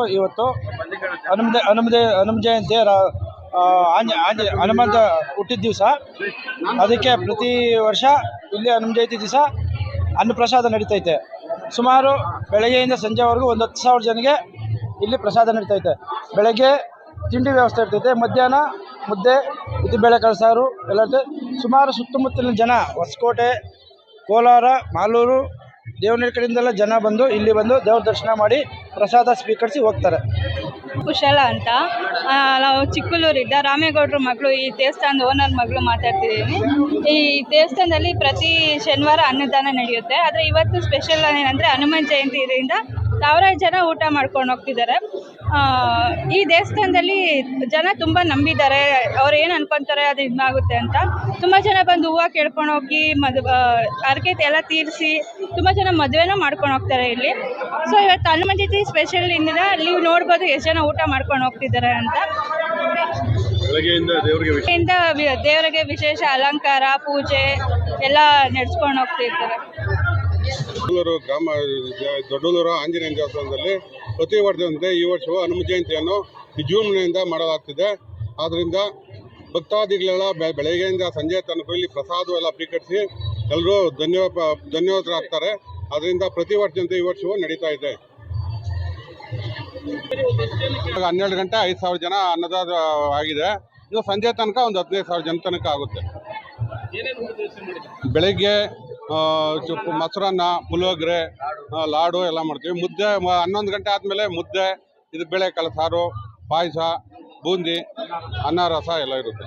ಇವತ್ತು ಹನುಮ ಜಯಂತಿ ಹನುಮಂತ ಹುಟ್ಟಿದ ದಿವಸ. ಅದಕ್ಕೆ ಪ್ರತಿ ವರ್ಷ ಇಲ್ಲಿ ಹನುಮ ಜಯಂತಿ ದಿವಸ ಅನ್ನಪ್ರಸಾದ ನಡೀತೈತೆ. ಸುಮಾರು ಬೆಳಗ್ಗೆಯಿಂದ ಸಂಜೆವರೆಗೂ 10,000 ಜನಕ್ಕೆ ಇಲ್ಲಿ ಪ್ರಸಾದ ನಡೀತೈತೆ. ಬೆಳಗ್ಗೆ ತಿಂಡಿ ವ್ಯವಸ್ಥೆ ಇರ್ತೈತೆ, ಮಧ್ಯಾಹ್ನ ಮುದ್ದೆ, ಬೇಳೆಕಾಳು ಸಾರು ಎಲ್ಲ ಇರ್ತದೆ. ಸುಮಾರು ಸುತ್ತಮುತ್ತಲಿನ ಜನ, ಹೊಸಕೋಟೆ, ಕೋಲಾರ, ಮಾಲೂರು, ದೇವನಹಳ್ಳಿ ಕಡೆಯಿಂದೆಲ್ಲ ಜನ ಬಂದು ಇಲ್ಲಿ ಬಂದು ದೇವ್ರ ದರ್ಶನ ಮಾಡಿ ಪ್ರಸಾದ ಸ್ವೀಕರಿಸಿ ಹೋಗ್ತಾರೆ. ಕುಶಲ ಅಂತ, ನಾವು ಚಿಕ್ಕಲೂರಿದ್ದ ರಾಮೇಗೌಡರ ಮಗಳು, ಈ ದೇವಸ್ಥಾನದ ಓನರ್ ಮಗಳು ಮಾತಾಡ್ತಿದ್ದೀನಿ. ಈ ದೇವಸ್ಥಾನದಲ್ಲಿ ಪ್ರತಿ ಶನಿವಾರ ಅನ್ನದಾನ ನಡೆಯುತ್ತೆ. ಆದರೆ ಇವತ್ತು ಸ್ಪೆಷಲ್ ಏನಂದರೆ ಹನುಮಾನ್ ಜಯಂತಿ ಇದರಿಂದ 1000 ಜನ ಊಟ ಮಾಡ್ಕೊಂಡು ಹೋಗ್ತಿದ್ದಾರೆ. ಈ ದೇವಸ್ಥಾನದಲ್ಲಿ ಜನ ತುಂಬ ನಂಬಿದ್ದಾರೆ. ಅವ್ರು ಏನು ಅನ್ಕೊತಾರೆ ಅದು ಇದಾಗುತ್ತೆ ಅಂತ. ತುಂಬ ಜನ ಬಂದು ಹೂವು ಕೇಳ್ಕೊಂಡು ಹೋಗಿ ಹರಕೆ ಎಲ್ಲ ತೀರಿಸಿ ತುಂಬ ಜನ ಮದುವೆನೂ ಮಾಡ್ಕೊಂಡು ಹೋಗ್ತಾರೆ ಇಲ್ಲಿ. ಸೊ ಇವತ್ತು ಹನುಮಾನ್ ಜಯಂತಿ ಸ್ಪೆಷಲ್ ಇಂದ ನೀವು ನೋಡ್ಬೋದು ಎಷ್ಟು ಜನ ಊಟ ಮಾಡ್ಕೊಂಡು ಹೋಗ್ತಿದ್ದಾರೆ ಅಂತ. ದೇವರಿಗೆ ವಿಶೇಷ ಅಲಂಕಾರ, ಪೂಜೆ ಎಲ್ಲ ನಡೆಸ್ಕೊಂಡು ಹೋಗ್ತಿರ್ತಾರೆ. ಗ್ರಾಮ ದೊಡ್ಡಲೂರು ಆಂಜನೇಯ ದೇವಸ್ಥಾನದಲ್ಲಿ ಪ್ರತಿ ವರ್ಷದಂತೆ ಈ ವರ್ಷವೂ ಹನುಮ ಜಯಂತಿಯನ್ನು ವಿಜೃಂಭಣೆಯಿಂದ ಮಾಡಲಾಗ್ತಿದೆ. ಆದ್ದರಿಂದ ಭಕ್ತಾದಿಗಳೆಲ್ಲ ಬೆಳಗ್ಗೆಯಿಂದ ಸಂಜೆ ತನಕ ಇಲ್ಲಿ ಪ್ರಸಾದ ಎಲ್ಲ ಸ್ವೀಕರಿಸಿ ಎಲ್ಲರೂ ಧನ್ಯವಾದರಾಗ್ತಾರೆ. ಅದರಿಂದ ಪ್ರತಿ ವರ್ಷದಂತೆ ಈ ವರ್ಷವೂ ನಡೀತಾ ಇದೆ. 12 ಗಂಟೆ 5,000 ಜನ ಅನ್ನದಾನ ಆಗಿದೆ. ಇನ್ನು ಸಂಜೆ ತನಕ ಒಂದು 15,000 ಜನ ತನಕ ಆಗುತ್ತೆ. ಬೆಳಗ್ಗೆ ಮೊಸರನ್ನ, ಪುಳಿಯೋಗರೆ, ಲಾಡು ಎಲ್ಲ ಮಾಡ್ತೀವಿ. ಮುದ್ದೆ 11 ಗಂಟೆ ಆದಮೇಲೆ ಮುದ್ದೆ, ಬೇಳೆಕಾಳು ಸಾರು, ಪಾಯಸ, ಬೂಂದಿ, ಅನ್ನ, ರಸ ಎಲ್ಲ ಇರುತ್ತೆ.